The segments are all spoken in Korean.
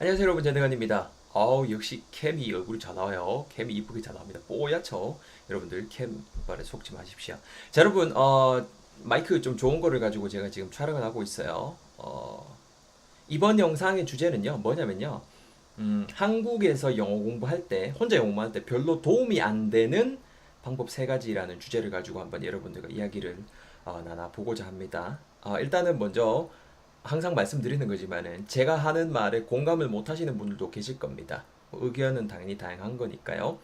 안녕하세요 여러분, 제네건입니다. 역시 캠이 얼굴이 잘 나와요. 캠이 이쁘게 잘 나옵니다. 뽀얗죠? 여러분들 캠 말에 속지 마십시오. 자 여러분, 마이크 좀 좋은 거를 가지고 제가 지금 촬영을 하고 있어요. 이번 영상의 주제는요 뭐냐면요, 한국에서 영어 공부할 때, 혼자 영어 공부할 때 별로 도움이 안 되는 방법 세 가지라는 주제를 가지고 한번 여러분들과 이야기를 나눠보고자 합니다. 일단은 먼저 항상 말씀드리는 거지만은 제가 하는 말에 공감을 못 하시는 분들도 계실 겁니다. 의견은 당연히 다양한 거니까요.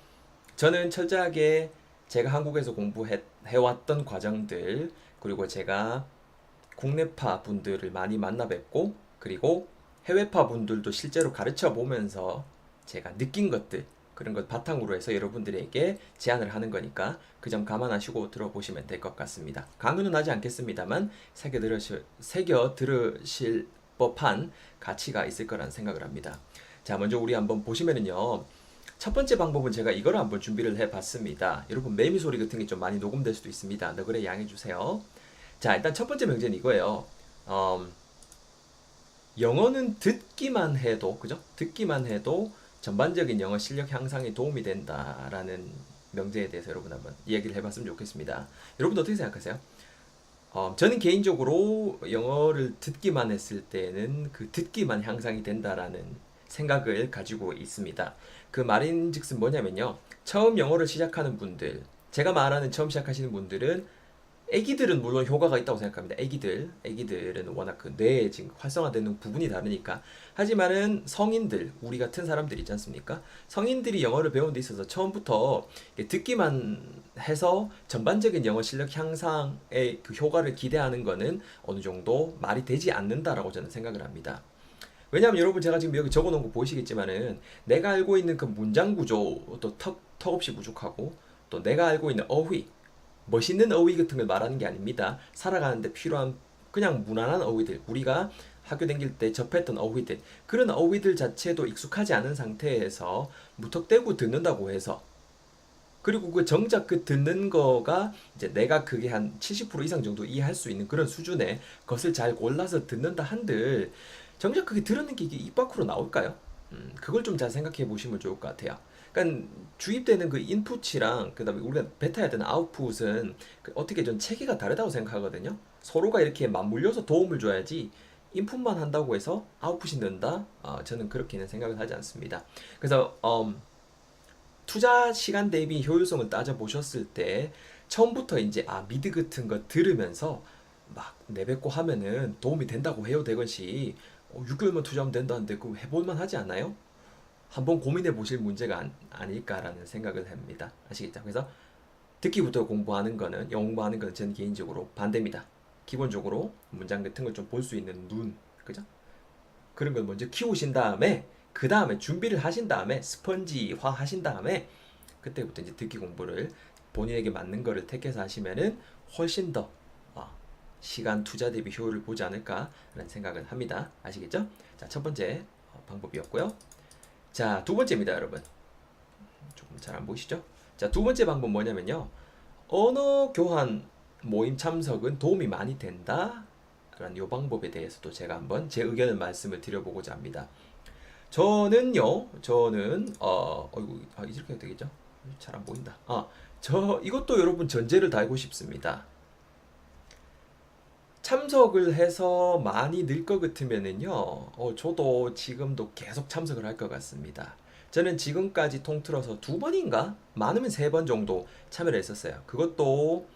저는 철저하게 제가 한국에서 공부해왔던 과정들, 그리고 제가 국내파 분들을 많이 만나 뵙고, 그리고 해외파 분들도 실제로 가르쳐 보면서 제가 느낀 것들, 그런 것 바탕으로 해서 여러분들에게 제안을 하는 거니까 그 점 감안하시고 들어보시면 될 것 같습니다. 강요는 하지 않겠습니다만 새겨 들으실 법한 가치가 있을 거라는 생각을 합니다. 자, 먼저 우리 한번 보시면은요. 첫 번째 방법은 제가 이거를 한번 준비를 해봤습니다. 여러분, 매미 소리 같은 게 좀 많이 녹음될 수도 있습니다. 너그레 양해주세요. 자, 일단 첫 번째 명제는 이거예요. 영어는 듣기만 해도, 그죠? 듣기만 해도 전반적인 영어 실력 향상에 도움이 된다라는 명제에 대해서 여러분 한번 이야기를 해봤으면 좋겠습니다. 여러분도 어떻게 생각하세요? 저는 개인적으로 영어를 듣기만 했을 때는 그 듣기만 향상이 된다라는 생각을 가지고 있습니다. 그 말인즉슨 뭐냐면요. 처음 영어를 시작하는 분들, 제가 말하는 처음 시작하시는 분들은 애기들은 물론 효과가 있다고 생각합니다. 애기들은 워낙 그 뇌에 지금 활성화되는 부분이 다르니까. 하지만은 성인들, 우리 같은 사람들 있지 않습니까? 성인들이 영어를 배우는 데 있어서 처음부터 듣기만 해서 전반적인 영어 실력 향상의 그 효과를 기대하는 거는 어느 정도 말이 되지 않는다라고 저는 생각을 합니다. 왜냐하면 여러분, 제가 지금 여기 적어놓은 거 보이시겠지만은 내가 알고 있는 그 문장 구조 또 턱없이 부족하고, 또 내가 알고 있는 어휘, 멋있는 어휘 같은 걸 말하는 게 아닙니다. 살아가는데 필요한 그냥 무난한 어휘들, 우리가 학교 다닐 때 접했던 어휘들, 그런 어휘들 자체도 익숙하지 않은 상태에서 무턱대고 듣는다고 해서, 그리고 그 정작 그 듣는 거가 이제 내가 그게 한 70% 이상 정도 이해할 수 있는 그런 수준의 것을 잘 골라서 듣는다 한들 정작 그게 들었는 게 이게 입 밖으로 나올까요? 그걸 좀 잘 생각해 보시면 좋을 것 같아요. 그러니까 주입되는 그 인풋이랑 그다음에 우리가 뱉어야 되는 아웃풋은 그 어떻게 좀 체계가 다르다고 생각하거든요. 서로가 이렇게 맞물려서 도움을 줘야지 인풋만 한다고 해서 아웃풋이 는다? 저는 그렇게는 생각을 하지 않습니다. 그래서 투자 시간 대비 효율성을 따져 보셨을 때 처음부터 이제 미드 같은 거 들으면서 막 내뱉고 하면은 도움이 된다고 해요 되것이 6개월만 투자하면 된다는데 그거 해볼만 하지 않나요? 한번 고민해 보실 문제가 아닐까라는 생각을 합니다. 아시겠죠? 그래서 듣기부터 공부하는 거는, 영어 공부하는 거는 저는 개인적으로 반대입니다. 기본적으로 문장 같은 걸 좀 볼 수 있는 눈, 그죠? 그런 걸 먼저 키우신 다음에, 그 다음에 준비를 하신 다음에 스펀지화 하신 다음에 그때부터 이제 듣기 공부를 본인에게 맞는 거를 택해서 하시면은 훨씬 더 시간 투자 대비 효율을 보지 않을까라는 생각을 합니다. 아시겠죠? 자, 첫 번째 방법이었고요. 자, 두 번째입니다, 여러분. 조금 잘 안 보이시죠? 자, 두 번째 방법 뭐냐면요. 언어 교환 모임 참석은 도움이 많이 된다. 라는 이 방법에 대해서도 제가 한번 제 의견을 말씀을 드려보고자 합니다. 저는 어이구, 이렇게 해도 되겠죠? 잘 안 보인다. 저 이것도 여러분 전제를 달고 싶습니다. 참석을 해서 많이 늘 것 같으면은요, 저도 지금도 계속 참석을 할 것 같습니다. 저는 지금까지 통틀어서 두 번인가? 많으면 세 번 정도 참여를 했었어요. 그것도,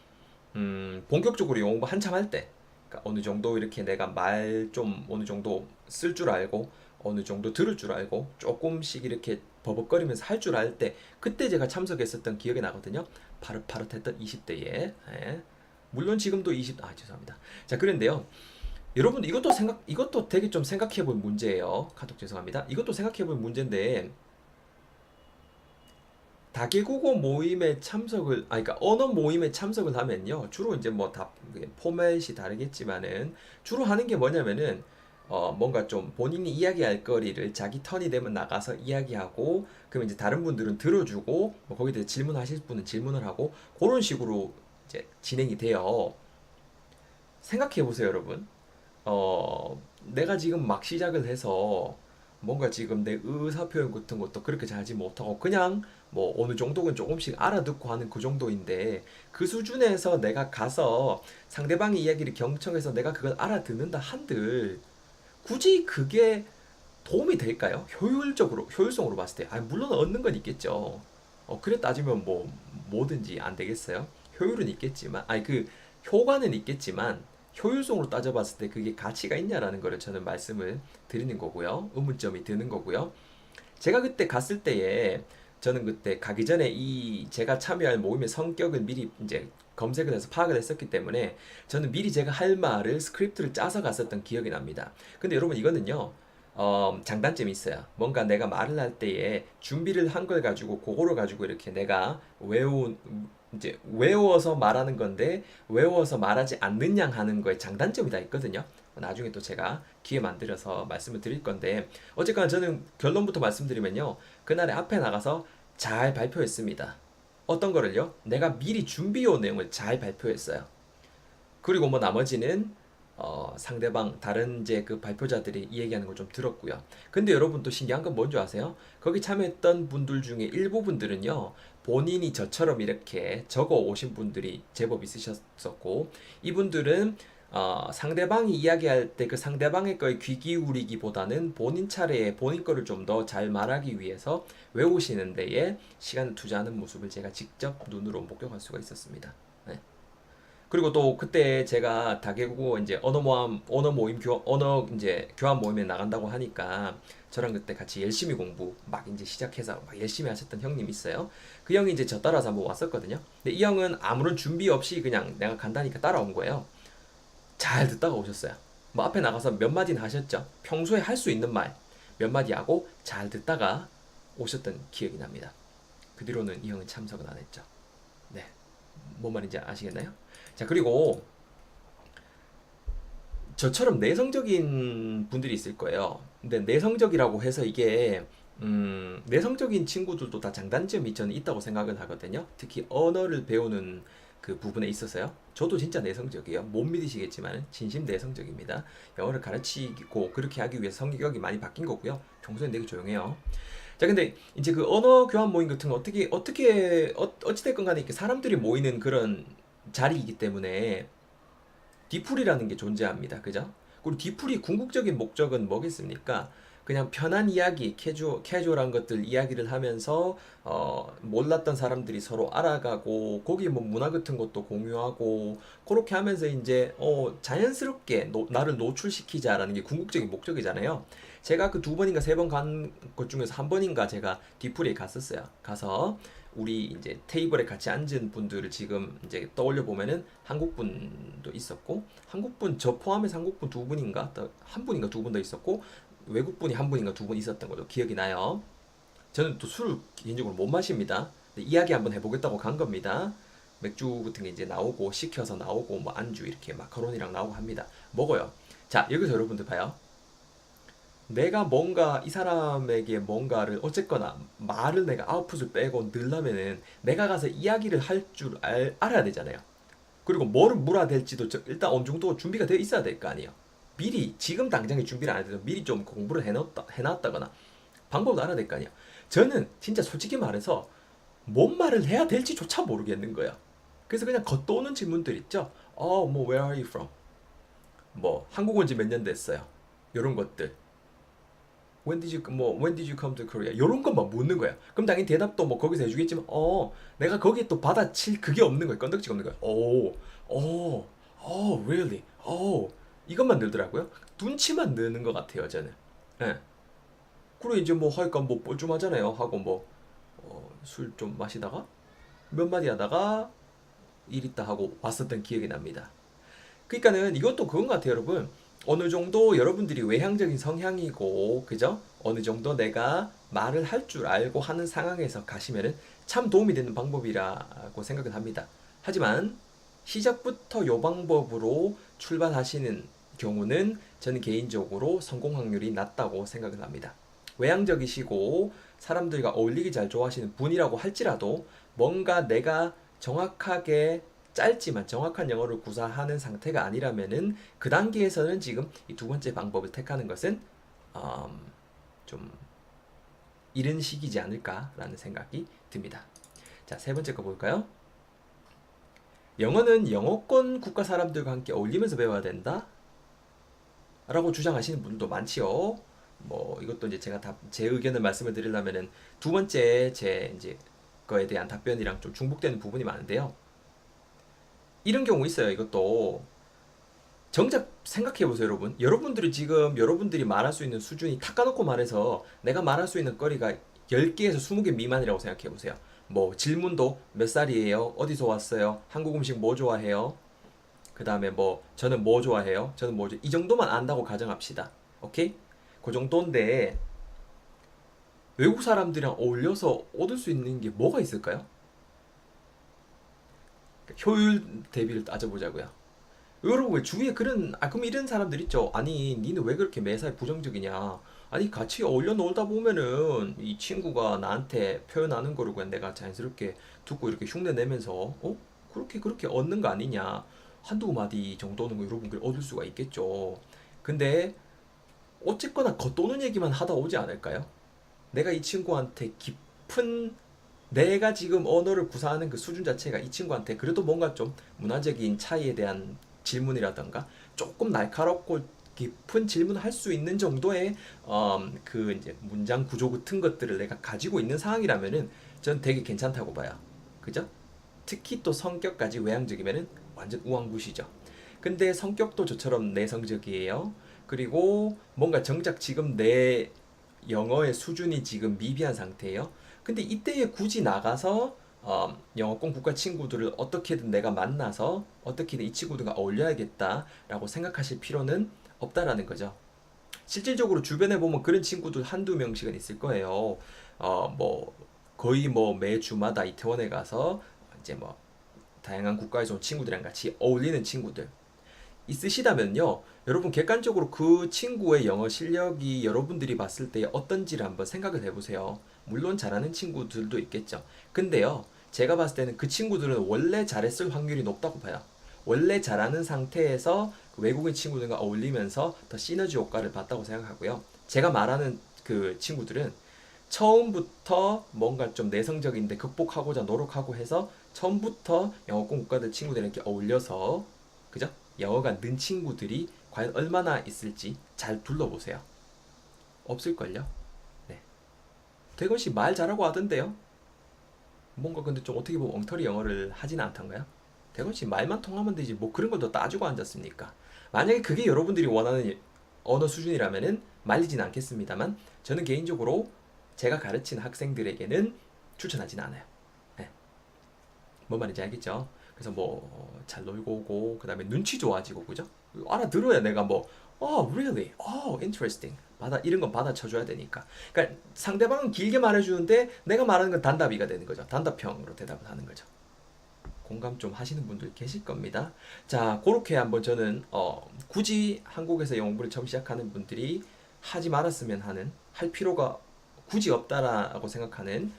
본격적으로 영어 공부 한참 할 때, 그러니까 어느 정도 이렇게 내가 말 좀 어느 정도 쓸 줄 알고, 어느 정도 들을 줄 알고, 조금씩 이렇게 버벅거리면서 할 줄 알 때, 그때 제가 참석했었던 기억이 나거든요. 파릇파릇했던 20대에. 물론 지금도 죄송합니다. 자, 그런데요. 여러분, 이것도 되게 좀 생각해 볼 문제예요. 카톡 죄송합니다. 이것도 생각해 볼 문제인데, 다계국어 모임에 그러니까 언어 모임에 참석을 하면요. 주로 이제 뭐 다, 포맷이 다르겠지만은, 주로 하는 게 뭐냐면은, 뭔가 좀 본인이 이야기할 거리를 자기 턴이 되면 나가서 이야기하고, 그러면 이제 다른 분들은 들어주고, 뭐 거기에 대해 질문하실 분은 질문을 하고, 그런 식으로 이제 진행이 돼요. 생각해 보세요, 여러분. 내가 지금 막 시작을 해서 뭔가 지금 내 의사 표현 같은 것도 그렇게 잘하지 못하고 그냥 뭐 어느 정도는 조금씩 알아듣고 하는 그 정도인데 그 수준에서 내가 가서 상대방의 이야기를 경청해서 내가 그걸 알아듣는다 한들 굳이 그게 도움이 될까요? 효율적으로, 효율성으로 봤을 때. 아, 물론 얻는 건 있겠죠. 그래 따지면 뭐, 뭐든지 안 되겠어요? 효율은 있겠지만, 아니, 그, 효과는 있겠지만, 효율성으로 따져봤을 때 그게 가치가 있냐라는 거를 저는 말씀을 드리는 거고요. 의문점이 드는 거고요. 제가 그때 갔을 때에, 저는 그때 가기 전에 이 제가 참여할 모임의 성격을 미리 이제 검색을 해서 파악을 했었기 때문에 저는 미리 제가 할 말을 스크립트를 짜서 갔었던 기억이 납니다. 근데 여러분 이거는요, 장단점이 있어요. 뭔가 내가 말을 할 때에 준비를 한 걸 가지고 그거를 가지고 이렇게 내가 이제 외워서 말하는 건데 외워서 말하지 않는 양 하는 거에 장단점이 다 있거든요. 나중에 또 제가 기회 만들어서 말씀을 드릴 건데 어쨌거나 저는 결론부터 말씀드리면요. 그날에 앞에 나가서 잘 발표했습니다. 어떤 거를요? 내가 미리 준비해온 내용을 잘 발표했어요. 그리고 뭐 나머지는 상대방 다른 이제 그 발표자들이 이야기하는 걸 좀 들었고요. 근데 여러분 또 신기한 건 뭔지 아세요? 거기 참여했던 분들 중에 일부 분들은요. 본인이 저처럼 이렇게 적어 오신 분들이 제법 있으셨었고 이분들은 상대방이 이야기할 때 그 상대방의 거에 귀 기울이기보다는 본인 차례에 본인 거를 좀 더 잘 말하기 위해서 외우시는 데에 시간을 투자하는 모습을 제가 직접 눈으로 목격할 수가 있었습니다. 네. 그리고 또 그때 제가 다계국어 이제 언어 모임 언어 이제 교환 모임에 나간다고 하니까 저랑 그때 같이 열심히 공부 막 이제 시작해서 막 열심히 하셨던 형님 있어요. 그 형이 이제 저 따라서 한번 왔었거든요. 근데 이 형은 아무런 준비 없이 그냥 내가 간다니까 따라온 거예요. 잘 듣다가 오셨어요. 뭐 앞에 나가서 몇 마디는 하셨죠. 평소에 할 수 있는 말 몇 마디 하고 잘 듣다가 오셨던 기억이 납니다. 그 뒤로는 이 형은 참석은 안 했죠. 네. 뭔 말인지 아시겠나요? 자, 그리고 저처럼 내성적인 분들이 있을 거예요. 근데 내성적이라고 해서 이게 내성적인 친구들도 다 장단점이 저는 있다고 생각을 하거든요. 특히 언어를 배우는 그 부분에 있어서요. 저도 진짜 내성적이에요. 못 믿으시겠지만 진심 내성적입니다. 영어를 가르치고 그렇게 하기 위해서 성격이 많이 바뀐 거고요. 평소엔 되게 조용해요. 자, 근데 이제 그 언어 교환 모임 같은 거 어찌됐건 간에 이렇게 사람들이 모이는 그런 자리이기 때문에 디풀이라는 게 존재합니다. 그죠? 그리고 디풀이 궁극적인 목적은 뭐겠습니까? 그냥 편한 이야기, 캐주얼한 것들 이야기를 하면서 몰랐던 사람들이 서로 알아가고 거기 뭐 문화 같은 것도 공유하고 그렇게 하면서 이제 자연스럽게 나를 노출시키자라는 게 궁극적인 목적이잖아요. 제가 그 두 번인가 세 번 간 것 중에서 한 번인가 제가 디풀이에 갔었어요. 가서 우리 이제 테이블에 같이 앉은 분들을 지금 이제 떠올려 보면은 한국 분도 있었고 한국 분 저 포함해서 한국 분 두 분인가 한 분인가 두 분 더 있었고 외국 분이 한 분인가 두 분 있었던 걸로 기억이 나요. 저는 또 술을 개인적으로 못 마십니다. 근데 이야기 한번 해보겠다고 간 겁니다. 맥주 같은 게 이제 나오고 시켜서 나오고 뭐 안주 이렇게 마카로니랑 나오고 합니다. 먹어요. 자, 여기서 여러분들 봐요. 내가 뭔가 이 사람에게 뭔가를 어쨌거나 말을 내가 아웃풋을 빼고 넣으려면은 내가 가서 이야기를 할 줄 알아야 되잖아요. 그리고 뭐를 물어야 될지도 일단 어느 정도 준비가 되어 있어야 될 거 아니에요. 미리 지금 당장에 준비를 안 해도 미리 좀 공부를 해놨다거나 방법도 알아야 될 거 아니에요. 저는 진짜 솔직히 말해서 뭔 말을 해야 될지조차 모르겠는 거예요. 그래서 그냥 겉도는 질문들 있죠. 뭐 where are you from? 뭐 한국 온 지 몇 년 됐어요. 이런 것들. when did you come to Korea? 이런 것만 묻는 거야. 그럼 당연히 대답도 뭐 거기서 해주겠지만, 내가 거기에 또 받아칠 그게 없는 거야. 건덕지가 없는 거야. really? 이것만 늘더라고요. 눈치만 느는 것 같아요, 저는. 예. 그리고 이제 뭐 할까 뭐 뻘쭘하잖아요. 하고 뭐, 술 좀 마시다가 몇 마디 하다가 일 있다 하고 왔었던 기억이 납니다. 그러니까는 이것도 그건 것 같아요, 여러분. 어느 정도 여러분들이 외향적인 성향이고, 그죠? 어느 정도 내가 말을 할 줄 알고 하는 상황에서 가시면은 참 도움이 되는 방법이라고 생각은 합니다. 하지만 시작부터 요 방법으로 출발하시는 경우는 저는 개인적으로 성공 확률이 낮다고 생각을 합니다. 외향적이시고 사람들과 어울리기 잘 좋아하시는 분이라고 할지라도 뭔가 내가 정확하게 짧지만 정확한 영어를 구사하는 상태가 아니라면은 그 단계에서는 지금 이 두 번째 방법을 택하는 것은 좀 좀 이른 시기지 않을까라는 생각이 듭니다. 자, 세 번째 거 볼까요? 영어는 영어권 국가 사람들과 함께 어울리면서 배워야 된다? 라고 주장하시는 분들도 많지요. 뭐 이것도 이제 제가 제 의견을 말씀을 드리려면은 두 번째 제 이제 거에 대한 답변이랑 좀 중복되는 부분이 많은데요. 이런 경우 있어요. 이것도 정작 생각해 보세요, 여러분. 여러분들이 지금 여러분들이 말할 수 있는 수준이 탁 까놓고 말해서 내가 말할 수 있는 거리가 10개에서 20개 미만이라고 생각해 보세요. 뭐 질문도 몇 살이에요? 어디서 왔어요? 한국 음식 뭐 좋아해요? 그 다음에 뭐 저는 뭐 좋아해요? 저는 뭐죠? 이 정도만 안다고 가정합시다. 오케이? 그 정도인데 외국 사람들이랑 어울려서 얻을 수 있는 게 뭐가 있을까요? 효율 대비를 따져보자고요. 여러분 왜 주위에 그럼 이런 사람들 있죠. 아니 니는 왜 그렇게 매사에 부정적이냐. 아니 같이 어울려 놀다 보면은 이 친구가 나한테 표현하는 거를 그냥 내가 자연스럽게 듣고 이렇게 흉내 내면서 그렇게 얻는 거 아니냐. 한두 마디 정도는 여러분들 얻을 수가 있겠죠. 근데 어쨌거나 겉도는 얘기만 하다 오지 않을까요? 내가 이 친구한테 깊은 내가 지금 언어를 구사하는 그 수준 자체가 이 친구한테 그래도 뭔가 좀 문화적인 차이에 대한 질문이라던가 조금 날카롭고 깊은 질문을 할 수 있는 정도의 그 이제 문장 구조 같은 것들을 내가 가지고 있는 상황이라면은 전 되게 괜찮다고 봐요. 그죠? 특히 또 성격까지 외향적이면은 완전 우왕굿이죠. 근데 성격도 저처럼 내성적이에요. 그리고 뭔가 정작 지금 내 영어의 수준이 지금 미비한 상태예요. 근데 이때에 굳이 나가서 영어권 국가 친구들을 어떻게든 내가 만나서 어떻게든 이 친구들과 어울려야겠다라고 생각하실 필요는 없다라는 거죠. 실질적으로 주변에 보면 그런 친구들 한두 명씩은 있을 거예요. 뭐 거의 뭐 매주마다 이태원에 가서 이제 뭐 다양한 국가에서 온 친구들이랑 같이 어울리는 친구들 있으시다면요. 여러분 객관적으로 그 친구의 영어 실력이 여러분들이 봤을 때 어떤지를 한번 생각을 해보세요. 물론 잘하는 친구들도 있겠죠. 근데요. 제가 봤을 때는 그 친구들은 원래 잘했을 확률이 높다고 봐요. 원래 잘하는 상태에서 그 외국인 친구들과 어울리면서 더 시너지 효과를 봤다고 생각하고요. 제가 말하는 그 친구들은 처음부터 뭔가 좀 내성적인데 극복하고자 노력하고 해서 처음부터 영어권 국가들 친구들에게 어울려서 그죠? 영어가 는 친구들이 과연 얼마나 있을지 잘 둘러보세요. 없을걸요? 네. 대건 씨 말 잘하고 하던데요? 뭔가 근데 좀 어떻게 보면 엉터리 영어를 하지는 않던가요? 대건 씨 말만 통하면 되지 뭐 그런 걸 더 따지고 앉았습니까? 만약에 그게 여러분들이 원하는 언어 수준이라면은 말리진 않겠습니다만 저는 개인적으로 제가 가르친 학생들에게는 추천하진 않아요. 네. 뭔 말인지 알겠죠? 그래서 뭐 잘 놀고 오고 그다음에 눈치 좋아지고 그죠? 알아들어야 내가 뭐 really, interesting 이런 건 받아쳐줘야 되니까. 그러니까 상대방은 길게 말해주는데 내가 말하는 건 단답이가 되는 거죠. 단답형으로 대답을 하는 거죠. 공감 좀 하시는 분들 계실 겁니다. 자, 그렇게 한번 저는 굳이 한국에서 영어 공부를 처음 시작하는 분들이 하지 말았으면 하는 할 필요가 굳이 없다라고 생각하는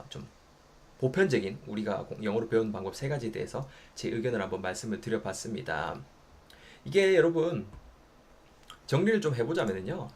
좀 보편적인 우리가 영어로 배우는 방법 세 가지에 대해서 제 의견을 한번 말씀을 드려봤습니다. 이게 여러분 정리를 좀 해보자면요.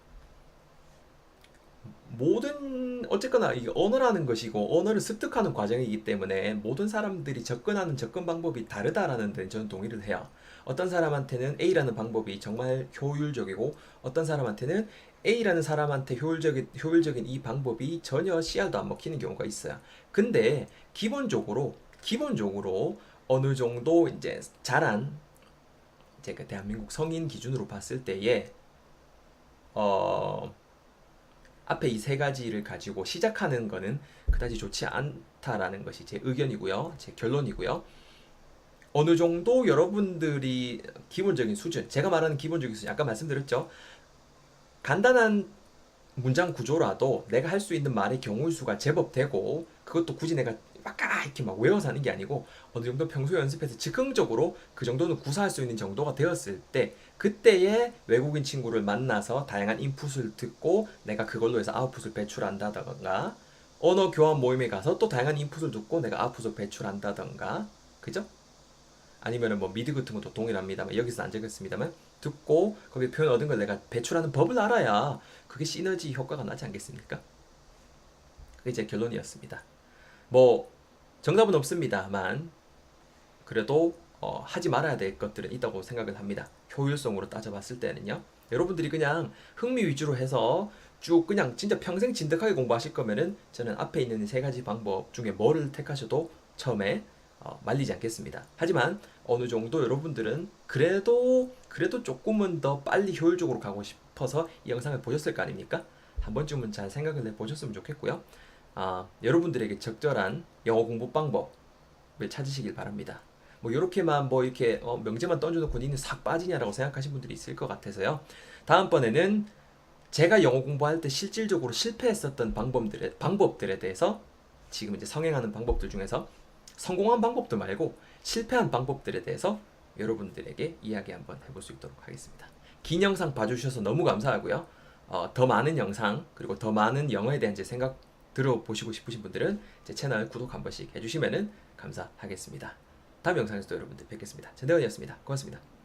모든 어쨌거나 이 언어라는 것이고 언어를 습득하는 과정이기 때문에 모든 사람들이 접근하는 접근 방법이 다르다라는 데는 저는 동의를 해요. 어떤 사람한테는 A라는 방법이 정말 효율적이고 어떤 사람한테는 A라는 사람한테 효율적인 이 방법이 전혀 씨알도 안 먹히는 경우가 있어요. 근데 기본적으로 어느 정도 이제 자란 이제 그 대한민국 성인 기준으로 봤을 때에 어 앞에 이 세 가지를 가지고 시작하는 거는 그다지 좋지 않다라는 것이 제 의견이고요. 제 결론이고요. 어느 정도 여러분들이 기본적인 수준, 제가 말하는 기본적인 수준, 아까 말씀드렸죠. 간단한 문장 구조라도 내가 할 수 있는 말의 경우의 수가 제법 되고 그것도 굳이 내가 막 이렇게 막 외워서 하는 게 아니고 어느 정도 평소에 연습해서 즉흥적으로 그 정도는 구사할 수 있는 정도가 되었을 때 그때의 외국인 친구를 만나서 다양한 인풋을 듣고 내가 그걸로 해서 아웃풋을 배출한다던가 언어 교환 모임에 가서 또 다양한 인풋을 듣고 내가 아웃풋을 배출한다던가 그죠? 아니면은 뭐 미드 같은 것도 동일합니다만 여기서 안 적었습니다만 듣고 거기에 표현 얻은 걸 내가 배출하는 법을 알아야 그게 시너지 효과가 나지 않겠습니까? 그게 제 결론이었습니다. 뭐 정답은 없습니다만 그래도 하지 말아야 될 것들은 있다고 생각을 합니다. 효율성으로 따져봤을 때는요. 여러분들이 그냥 흥미 위주로 해서 쭉 그냥 진짜 평생 진득하게 공부하실 거면은 저는 앞에 있는 세 가지 방법 중에 뭐를 택하셔도 처음에 말리지 않겠습니다. 하지만 어느 정도 여러분들은 그래도 조금은 더 빨리 효율적으로 가고 싶어서 이 영상을 보셨을 거 아닙니까? 한 번쯤은 잘 생각을 해보셨으면 좋겠고요. 여러분들에게 적절한 영어 공부 방법을 찾으시길 바랍니다. 뭐 이렇게만 뭐 이렇게 명제만 던져놓고 니는 싹 빠지냐라고 생각하시는 분들이 있을 것 같아서요. 다음번에는 제가 영어 공부할 때 실질적으로 실패했었던 방법들에 대해서 지금 이제 성행하는 방법들 중에서 성공한 방법도 말고 실패한 방법들에 대해서 여러분들에게 이야기 한번 해볼 수 있도록 하겠습니다. 긴 영상 봐주셔서 너무 감사하고요. 더 많은 영상 그리고 더 많은 영어에 대한 제 생각 들어보시고 싶으신 분들은 제 채널 구독 한 번씩 해주시면 감사하겠습니다. 다음 영상에서도 여러분들 뵙겠습니다. 전대건이었습니다. 고맙습니다.